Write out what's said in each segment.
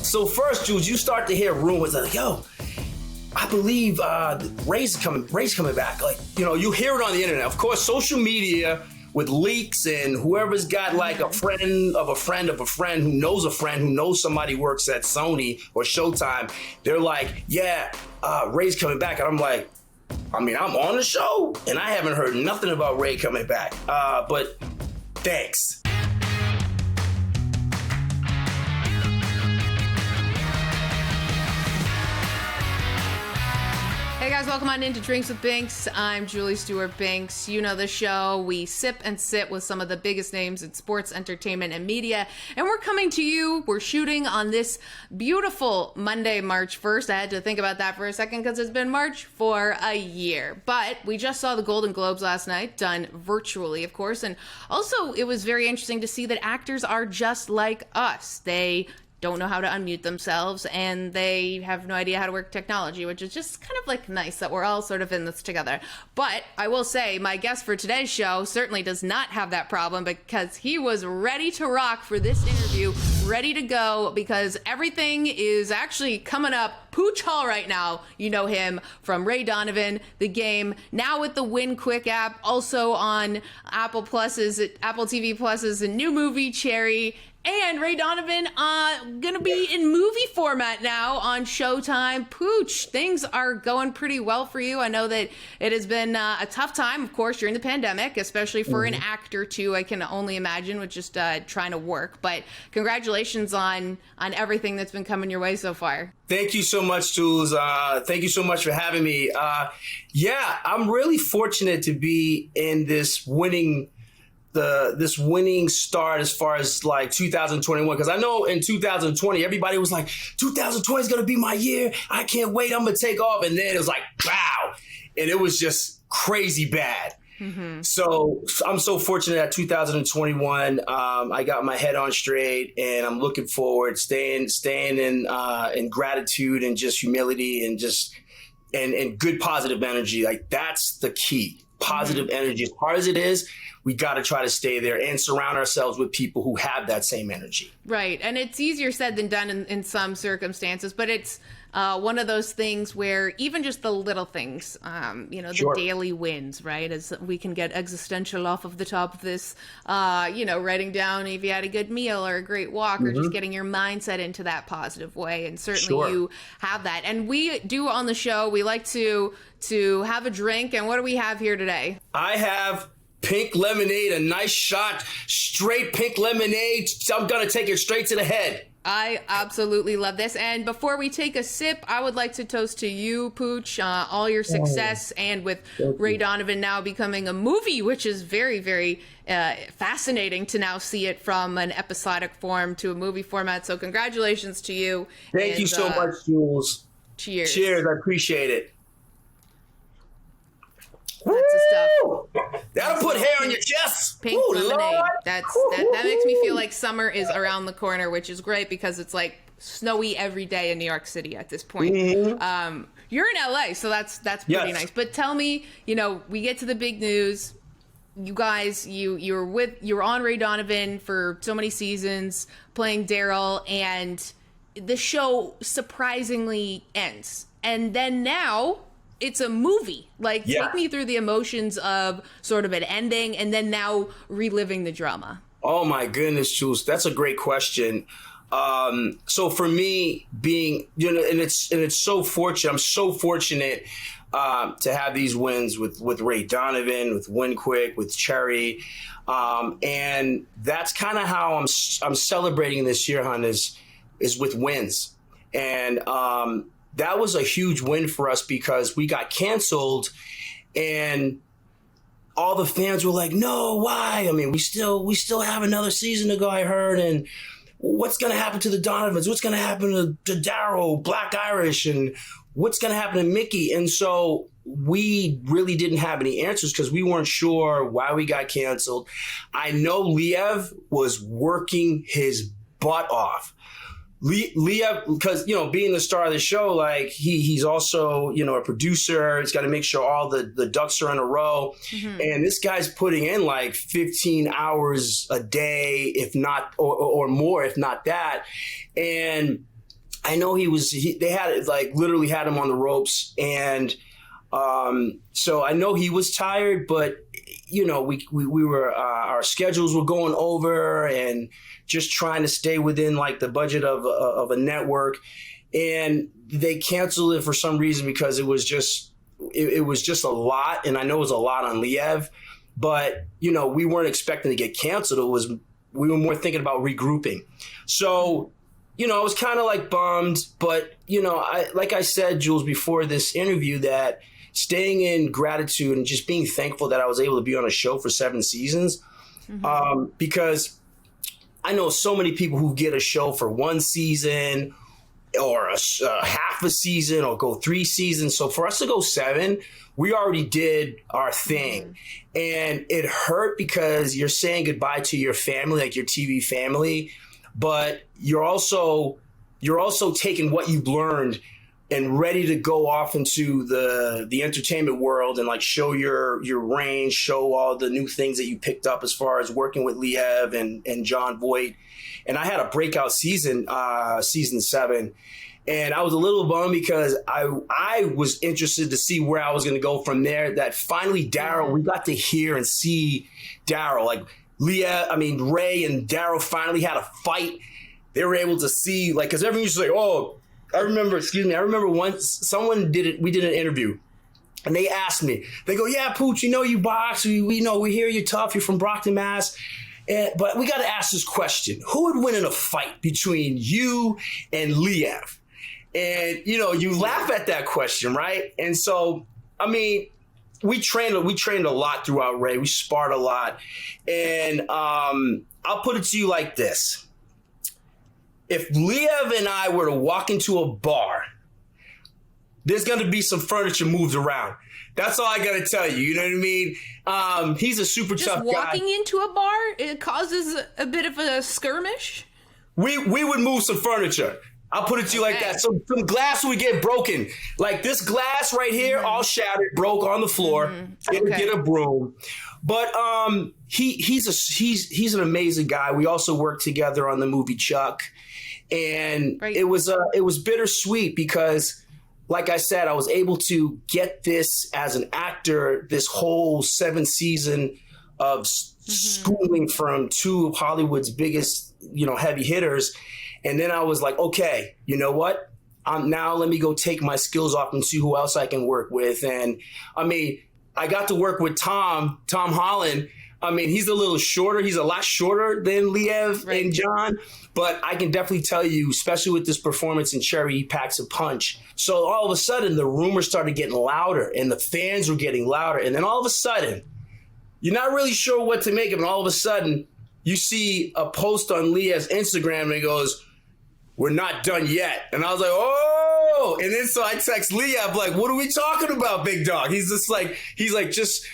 So first, Jules, you start to hear rumors like, yo, I believe Ray's coming back. Like, you hear it on the internet. Of course, social media with leaks and whoever's got like a friend of a friend of a friend who knows somebody who works at Sony or Showtime. They're like, yeah, Ray's coming back. And I'm like, I'm on the show and I haven't heard nothing about Ray coming back. But thanks. Hey guys, welcome on into Drinks with Binks. I'm Julie Stewart-Binks. You know the show. We sip and sit with some of the biggest names in sports, entertainment, and media. And we're coming to you. We're shooting on this beautiful Monday, March 1st. I had to think about that for a second because it's been March for a year. But we just saw the Golden Globes last night, done virtually, of course. And also, it was very interesting to see that actors are just like us. They don't know how to unmute themselves, and they have no idea how to work technology, which is just kind of like nice that we're all sort of in this together. But I will say my guest for today's show certainly does not have that problem because he was ready to rock for this interview, ready to go, because everything is actually coming up Pooch Hall right now. You know him from Ray Donovan, The Game, now with the WinQuik app, also on Apple TV Plus's new movie, Cherry. And Ray Donovan, gonna be in movie format now on Showtime. Pooch, things are going pretty well for you. I know that it has been a tough time, of course, during the pandemic, especially for an actor too. I can only imagine with just trying to work. But congratulations on everything that's been coming your way so far. Thank you so much, Jules. Thank you so much for having me. Yeah, I'm really fortunate to be in this winning start as far as like 2021, because I know in 2020 everybody was like, 2020 is gonna be my year, I can't wait, I'm gonna take off, and then it was like, wow, and it was just crazy bad. So I'm so fortunate that 2021 I got my head on straight, and I'm looking forward, staying in gratitude and just humility and just and good positive energy. Like, that's the key. Positive energy. As hard as it is, we got to try to stay there and surround ourselves with people who have that same energy. Right. And it's easier said than done in some circumstances, but it's one of those things where even just the little things, the daily wins, right? As we can get existential off of the top of this, writing down if you had a good meal or a great walk or just getting your mindset into that positive way. And certainly you have that. And we do on the show, we like to have a drink. And what do we have here today? I have pink lemonade, a nice shot, straight pink lemonade. I'm going to take it straight to the head. I absolutely love this. And before we take a sip, I would like to toast to you, Pooch, all your success, and with Ray Donovan now becoming a movie, which is very, very fascinating to now see it from an episodic form to a movie format. So congratulations to you. Thank you so much, Jules. Cheers. Cheers. I appreciate it. Lots of stuff. That'll put hair on your chest. Pink lemonade. Lord. That makes me feel like summer is around the corner, which is great because it's like snowy every day in New York City at this point. You're in LA, so that's pretty nice. But tell me, we get to the big news. You guys, you're on Ray Donovan for so many seasons, playing Daryl, and the show surprisingly ends. And then now it's a movie. Take me through the emotions of sort of an ending and then now reliving the drama. Oh my goodness, Jules, that's a great question. So for me, being, and it's so fortunate. I'm so fortunate to have these wins with Ray Donovan, with WinQuik, with Cherry, and that's kind of how I'm celebrating this year, hon, is with wins. And that was a huge win for us because we got canceled and all the fans were like, no, why? I mean, we still have another season to go, I heard. And what's going to happen to the Donovans? What's going to happen to Daryl, Black Irish? And what's going to happen to Mickey? And so we really didn't have any answers because we weren't sure why we got canceled. I know Liev was working his butt off. Leah, because, being the star of the show, like he's also, a producer. He's got to make sure all the ducks are in a row. And this guy's putting in like 15 hours a day, if not, or more, if not that. And I know they had like literally had him on the ropes. And so I know he was tired, but you know, we were, our schedules were going over and just trying to stay within like the budget of a network. And they canceled it for some reason because it was just a lot. And I know it was a lot on Liev, but you know, we weren't expecting to get canceled. We were more thinking about regrouping. So, you know, I was kind of like bummed, but you know, like I said, Jules, before this interview, that staying in gratitude and just being thankful that I was able to be on a show for 7 seasons, because I know so many people who get a show for 1 season or a half a season or go 3 seasons. So for us to go 7, we already did our thing. And it hurt because you're saying goodbye to your family, like your TV family, but you're also taking what you've learned and ready to go off into the entertainment world and like show your range, show all the new things that you picked up as far as working with Liev and John Voight. And I had a breakout season, season 7. And I was a little bummed because I was interested to see where I was going to go from there. That finally Daryl, we got to hear and see Daryl. Like Ray and Daryl finally had a fight. They were able to see, like, because everyone used to say, oh, I remember once we did an interview and they asked me, they go, yeah, Pooch, you know, you box. We know, we hear you're tough. You're from Brockton, Mass. But we got to ask this question. Who would win in a fight between you and Liev? And, you know, you laugh at that question, right? And so, I mean, we trained a lot throughout Ray. We sparred a lot. And I'll put it to you like this. If Liev and I were to walk into a bar, there's going to be some furniture moved around. That's all I got to tell you. You know what I mean? He's a super tough guy. Just walking into a bar, it causes a bit of a skirmish? We would move some furniture. I'll put it to you like that. So some glass would get broken. Like this glass right here, all shattered, broke on the floor. Get a broom. But he's an amazing guy. We also worked together on the movie Chuck. And it was bittersweet because, like I said, I was able to get this as an actor, this whole 7 season of schooling from 2 of Hollywood's biggest, you know, heavy hitters. And then I was like, okay, you know what? Now let me go take my skills off and see who else I can work with. And I mean, I got to work with Tom Holland. I mean, he's a little shorter. He's a lot shorter than Liev and John. But I can definitely tell you, especially with this performance in Cherry, he packs a punch. So all of a sudden, the rumors started getting louder and the fans were getting louder. And then all of a sudden, you're not really sure what to make of it. And all of a sudden, you see a post on Liev's Instagram and it goes, "We're not done yet." And I was like, oh. And then so I text Liev, like, what are we talking about, big dog? He's like, just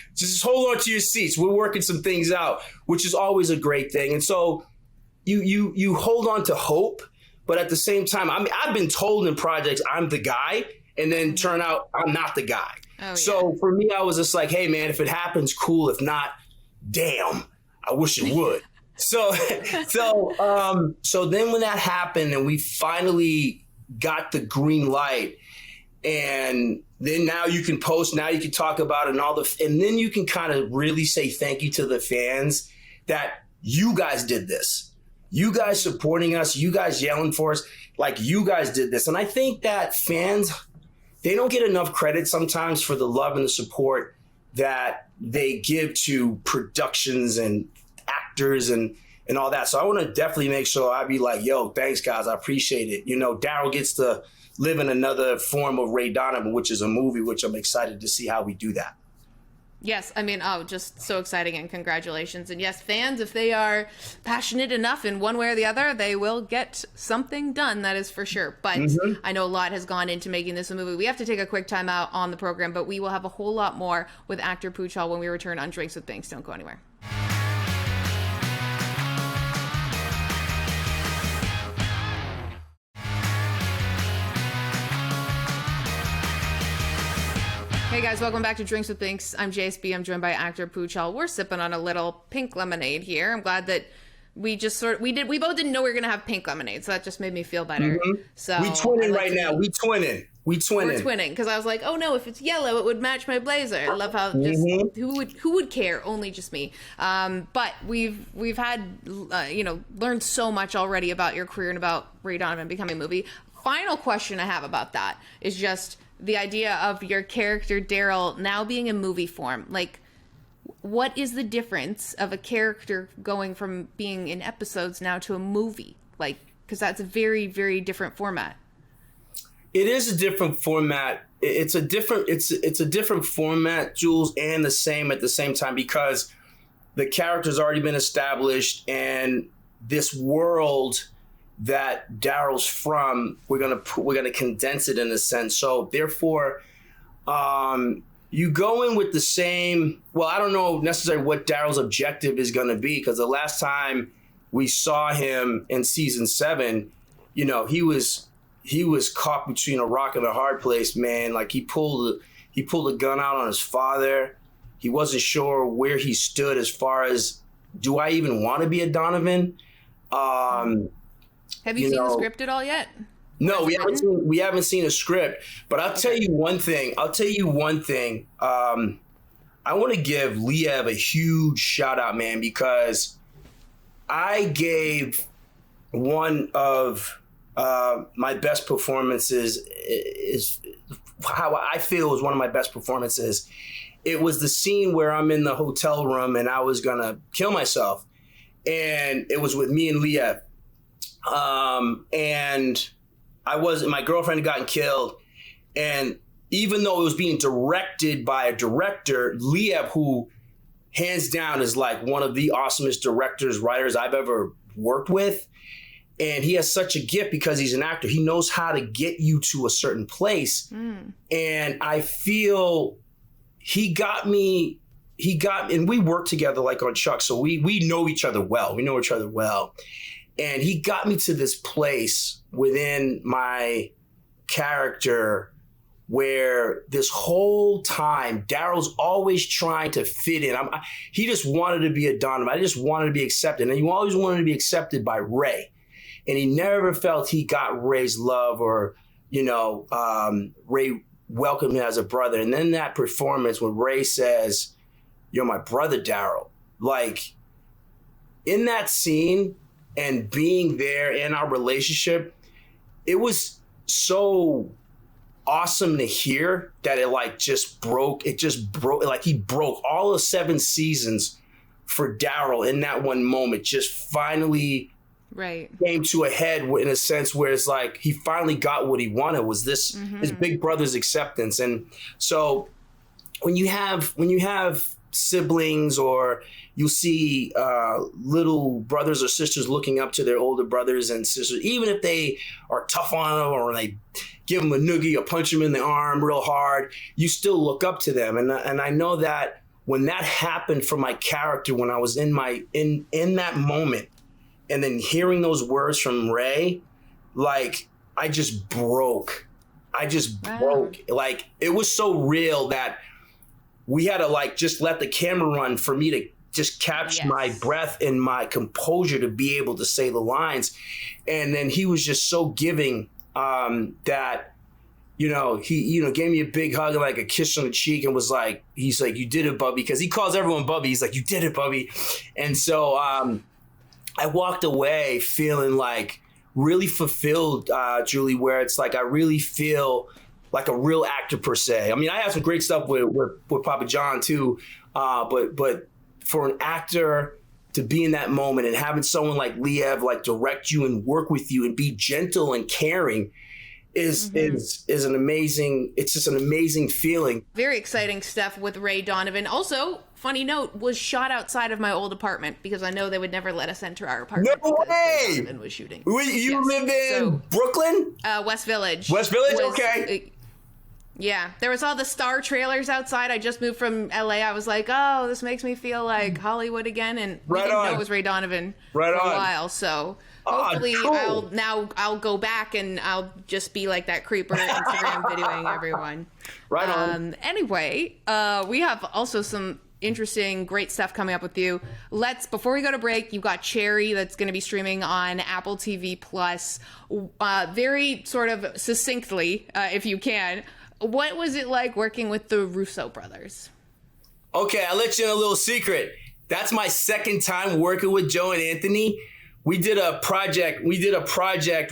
hold on to your seats. We're working some things out, which is always a great thing. And so you hold on to hope, but at the same time, I mean, I've been told in projects I'm the guy, and then turn out I'm not the guy. So for me, I was just like, hey man, if it happens, cool. If not, damn, I wish it would. So then when that happened and we finally got the green light, and then now you can post, now you can talk about it and then you can kind of really say thank you to the fans that you guys did this. You guys supporting us, you guys yelling for us, like you guys did this. And I think that fans, they don't get enough credit sometimes for the love and the support that they give to productions and actors and all that. So I want to definitely make sure I be like, yo, thanks guys. I appreciate it. You know, Daryl gets to live in another form of Ray Donovan, which is a movie, which I'm excited to see how we do that. Yes, I mean, just so exciting, and congratulations. And yes, fans, if they are passionate enough in one way or the other, they will get something done, that is for sure. But I know a lot has gone into making this a movie. We have to take a quick time out on the program, but we will have a whole lot more with actor Pooch when we return on Drinks with Binks. Don't go anywhere. Hey guys, welcome back to Drinks with Binks. I'm JSB. I'm joined by actor Pooch. We're sipping on a little pink lemonade here. I'm glad that we both didn't know we were gonna have pink lemonade, so that just made me feel better. So we twinning right now. We twinning. We're twinning because I was like, oh no, if it's yellow, it would match my blazer. I love how just who would care? Only just me. But we've had learned so much already about your career and about Ray Donovan becoming a movie. Final question I have about that is just the idea of your character Daryl now being in movie form. Like, what is the difference of a character going from being in episodes now to a movie? Like, because that's a very, very different format. It is a different format. It's a different format, Jules, and the same at the same time, because the character's already been established, and this world that Daryl's from, we're gonna condense it in a sense. So therefore, you go in with the same. Well, I don't know necessarily what Daryl's objective is going to be, because the last time we saw him in season 7, he was caught between a rock and a hard place, man. Like he pulled a gun out on his father. He wasn't sure where he stood as far as, do I even want to be a Donovan? Have you seen the script at all yet? No, we haven't seen a script. But I'll tell you one thing. I want to give Liev a huge shout out, man, because I gave one of my best performances, is how I feel is one of my best performances. It was the scene where I'm in the hotel room and I was gonna kill myself, and it was with me and Liev, and my girlfriend had gotten killed, and even though it was being directed by a director, Liev, who hands down is like one of the awesomest directors, writers I've ever worked with. And he has such a gift because he's an actor. He knows how to get you to a certain place. And I feel and we work together like on Chuck. So we know each other well. And he got me to this place within my character where this whole time Daryl's always trying to fit in. He just wanted to be a Donovan. I just wanted to be accepted. And he always wanted to be accepted by Ray. And he never felt he got Ray's love or, Ray welcomed him as a brother. And then that performance when Ray says, "You're my brother, Daryl." Like, in that scene and being there in our relationship, it was so awesome to hear that it just broke. Like, he broke all of 7 seasons for Daryl in that one moment, just finally came to a head in a sense where it's like he finally got what he wanted, was this his big brother's acceptance. And so when you have siblings, or you see little brothers or sisters looking up to their older brothers and sisters, even if they are tough on them or they give them a noogie or punch them in the arm real hard, you still look up to them. And I know that when that happened for my character, when I was in that moment, and then hearing those words from Ray, like, I just broke. Like, it was so real that we had to just let the camera run for me to just capture my breath and my composure to be able to say the lines. And then he was just so giving that, he gave me a big hug and like a kiss on the cheek and was like, he's like, "You did it, Bubby," because he calls everyone Bubby. He's like, "You did it, Bubby." And so I walked away feeling like really fulfilled, Julie, where it's like I really feel like a real actor per se. I mean, I have some great stuff with Papa John too, but for an actor to be in that moment and having someone like Liev direct you and work with you and be gentle and caring is an amazing. It's just an amazing feeling. Very exciting stuff with Ray Donovan. Also, funny note, was shot outside of my old apartment because I know they would never let us enter our apartment. No way! Ray Donovan was shooting. You lived in Brooklyn? West Village. West Village? Okay. Yeah, there was all the Star trailers outside. I just moved from LA. I was like, oh, this makes me feel like Hollywood again. And we didn't know it was Ray Donovan for a while. So hopefully cool. I'll go back and I'll just be like that creeper Instagram videoing everyone. Right on. Anyway, we have also some interesting, great stuff coming up with you. Before we go to break, you've got Cherry that's going to be streaming on Apple TV Plus. Very sort of succinctly, if you can, what was it like working with the Russo brothers? Okay, I'll let you in a little secret. That's my second time working with Joe and Anthony. We did a project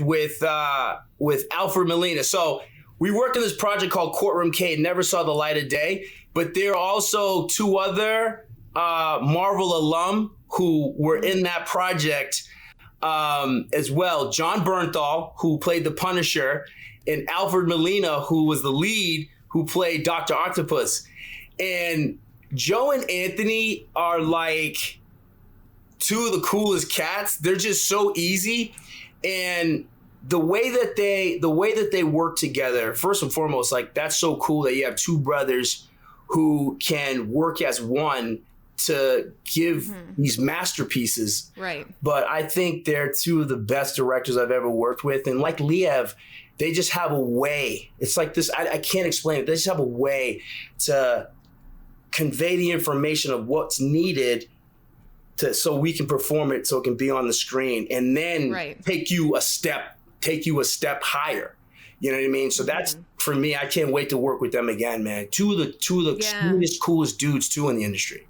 with Alfred Molina. So we worked on this project called Courtroom K. It never saw the light of day. But there are also two other Marvel alum who were in that project as well. John Bernthal, who played the Punisher, and Alfred Molina, who was the lead, who played Dr. Octopus. And Joe and Anthony are like two of the coolest cats. They're just so easy. And the way that they work together, first and foremost, like, that's so cool that you have two brothers who can work as one to give these masterpieces. Right. But I think they're two of the best directors I've ever worked with. And like Liev, they just have a way. It's like this, I can't explain it. They just have a way to convey the information of what's needed so we can perform it, so it can be on the screen, and then take you a step higher. You know what I mean? So that's, for me, I can't wait to work with them again, man. Two of the coolest dudes too in the industry.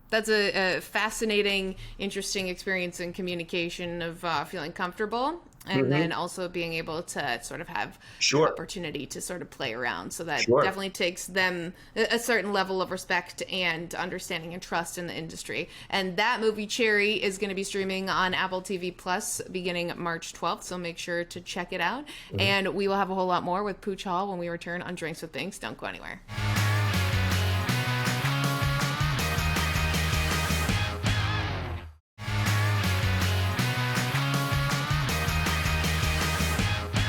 That's a fascinating, interesting experience in communication of feeling comfortable, and then also being able to sort of have the opportunity to sort of play around. So that definitely takes them a certain level of respect and understanding and trust in the industry. And that movie, Cherry, is going to be streaming on Apple TV Plus beginning March 12th. So make sure to check it out. And we will have a whole lot more with Pooch Hall when we return on Drinks with Binks. Don't go anywhere.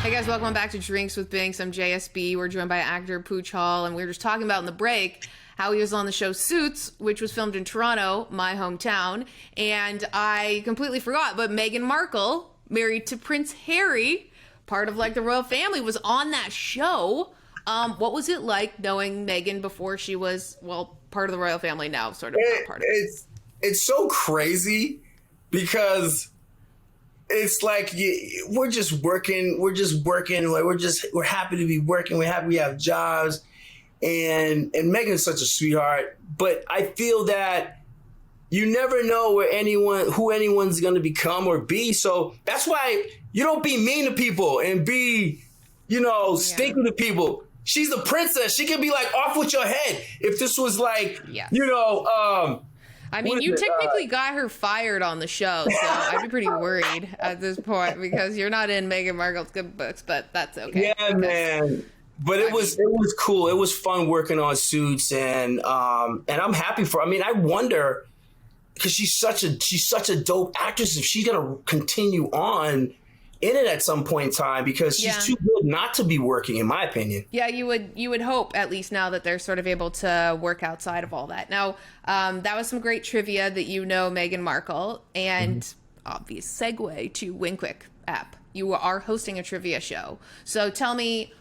Hey guys, welcome back to Drinks with Binks. I'm JSB. We're joined by actor Pooch Hall, and we were just talking about in the break how he was on the show Suits, which was filmed in Toronto, my hometown, and I completely forgot, but Meghan Markle, married to Prince Harry, part of like the royal family, was on that show. What was it like knowing Meghan before she was, well, part of the royal family, now sort of not part of it? It's so crazy because it's like we're just working. Like we're happy to be working. We're happy we have jobs, and Megan's such a sweetheart. But I feel that you never know who anyone's going to become or be. So that's why you don't be mean to people and be, stinky to people. She's the princess. She can be like, off with your head. If this was like, I mean, you technically got her fired on the show, so I'd be pretty worried at this point because you're not in Meghan Markle's good books, but that's okay. Yeah, man. But it was cool. It was fun working on Suits, and I'm happy for. I mean, I wonder, because she's such a dope actress, if she's gonna continue on in it at some point in time, because she's too good not to be working, in my opinion. Yeah, you would hope, at least now that they're sort of able to work outside of all that. Now, that was some great trivia that Meghan Markle, and obvious segue to WinQuik app. You are hosting a trivia show. So tell me,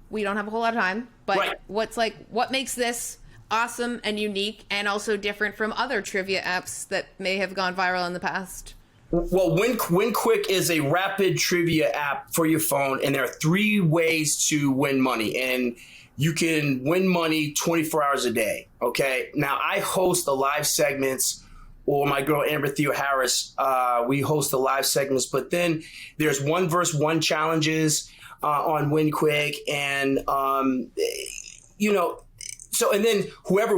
we don't have a whole lot of time, but what makes this awesome and unique and also different from other trivia apps that may have gone viral in the past? Well, WinQuik is a rapid trivia app for your phone, and there are 3 ways to win money, and you can win money 24 hours a day. Okay. Now, I host the live segments, or my girl Amber Theo Harris, we host the live segments. But then there's 1v1 challenges on WinQuik, and so and then whoever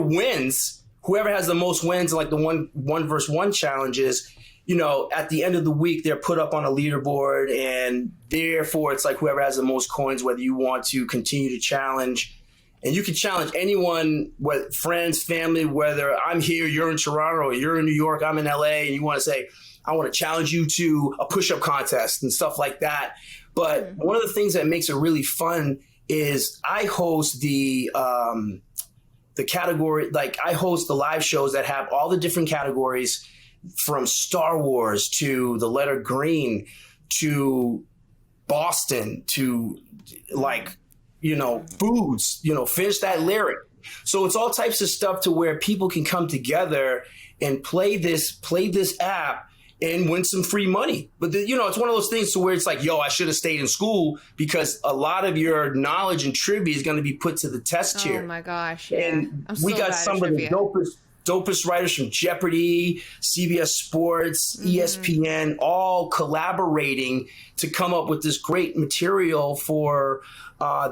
has the most wins, like the 1v1 challenges, at the end of the week, they're put up on a leaderboard, and therefore it's like whoever has the most coins, whether you want to continue to challenge. And you can challenge anyone, whether friends, family, whether I'm here, you're in Toronto, or you're in New York, I'm in LA, and you want to say, I want to challenge you to a push-up contest and stuff like that. But one of the things that makes it really fun is I host the category, like I host the live shows that have all the different categories, from Star Wars to the letter green to Boston to foods, finish that lyric. So it's all types of stuff to where people can come together and play this app and win some free money. But it's one of those things to where it's like, yo, I should have stayed in school, because a lot of your knowledge and trivia is going to be put to the test here. Oh my gosh. Yeah. And we got some of the dopest writers from Jeopardy, CBS Sports, ESPN, all collaborating to come up with this great material for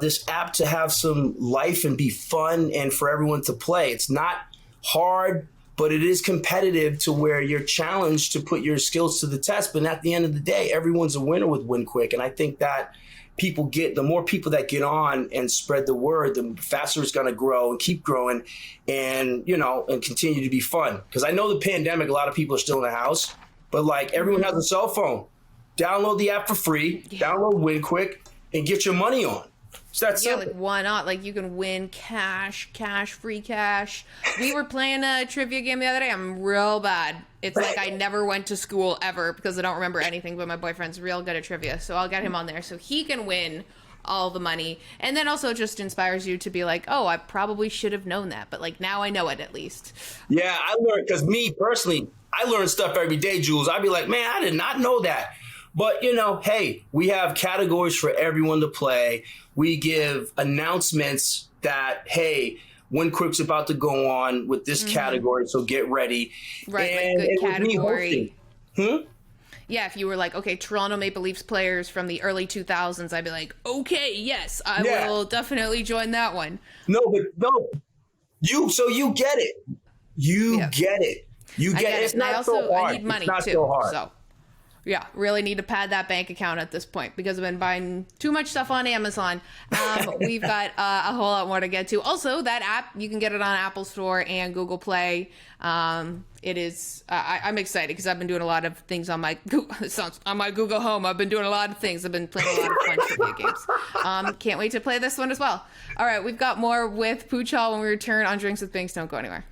this app to have some life and be fun and for everyone to play. It's not hard, but it is competitive to where you're challenged to put your skills to the test. But at the end of the day, everyone's a winner with WinQuik. And I think that the more people that get on and spread the word, the faster it's going to grow and keep growing and continue to be fun. Because I know the pandemic, a lot of people are still in the house, but like everyone has a cell phone. Download the app for free, download WinQuik, and get your money on. So that's simple. Like why not? Like you can win free cash. We were playing a trivia game the other day. I'm real bad. It's like I never went to school ever because I don't remember anything, but my boyfriend's real good at trivia. So I'll get him on there so he can win all the money. And then also just inspires you to be like, oh, I probably should have known that. But like now I know it at least. Yeah, I learned, because me personally, I learn stuff every day, Jules. I'd be like, man, I did not know that. But, hey, we have categories for everyone to play. We give announcements that, hey, WinQuik's about to go on with this category, so get ready. Right, and like good category. Yeah, if you were like, okay, Toronto Maple Leafs players from the early 2000s, I'd be like, okay, yes, I will definitely join that one. No. You get it. You get it. You get it. It's not so hard. I need money, it's not too. So hard. So. Yeah, really need to pad that bank account at this point because I've been buying too much stuff on Amazon. We've got a whole lot more to get to. Also, that app, you can get it on Apple Store and Google Play. It is, I'm excited because I've been doing a lot of things on my Google Home. I've been doing a lot of things. I've been playing a lot of fun trivia games. Can't wait to play this one as well. All right, we've got more with Pooch Hall when we return on Drinks with Binks. Don't go anywhere.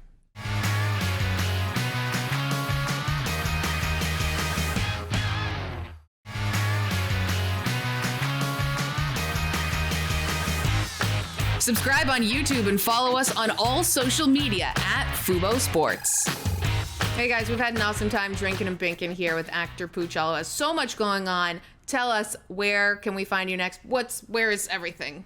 Subscribe on YouTube and follow us on all social media at Fubo Sports. Hey guys, we've had an awesome time drinking and binking here with actor Pooch Hall. Has so much going on. Tell us, where can we find you next? Where is everything?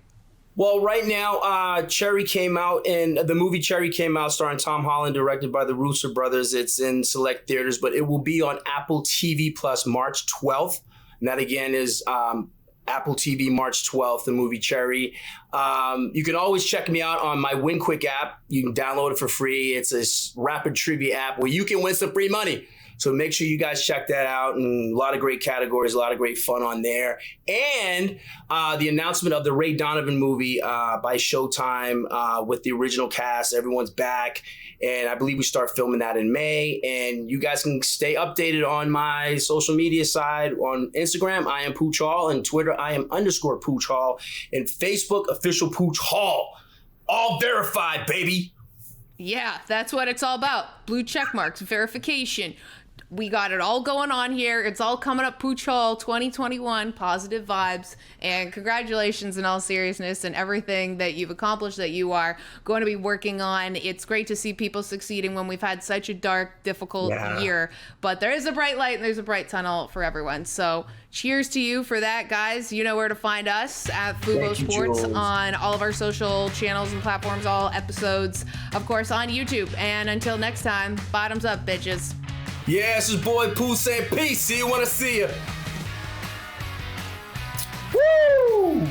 Well, right now, Cherry came out, and the movie Cherry came out, starring Tom Holland, directed by the Russo brothers. It's in select theaters, but it will be on Apple TV Plus March 12th. And that again is Apple TV March 12th, the movie Cherry. You can always check me out on my WinQuik app. You can download it for free. It's a rapid trivia app where you can win some free money. So make sure you guys check that out. And a lot of great categories, a lot of great fun on there. And the announcement of the Ray Donovan movie by Showtime with the original cast. Everyone's back. And I believe we start filming that in May. And you guys can stay updated on my social media side. On Instagram, I am Pooch Hall. And Twitter, I am _Pooch Hall. And Facebook, official Pooch Hall. All verified, baby. Yeah, that's what it's all about. Blue check marks, verification. We got it all going on here. It's all coming up. Pooch Hall 2021, positive vibes. And congratulations in all seriousness and everything that you've accomplished, that you are going to be working on. It's great to see people succeeding when we've had such a dark, difficult year. But there is a bright light and there's a bright tunnel for everyone. So cheers to you for that, guys. You know where to find us at Fubo Sports on all of our social channels and platforms, all episodes, of course, on YouTube. And until next time, bottoms up, bitches. Yeah, it's your boy Pooh saying peace. See you when I see you. Woo!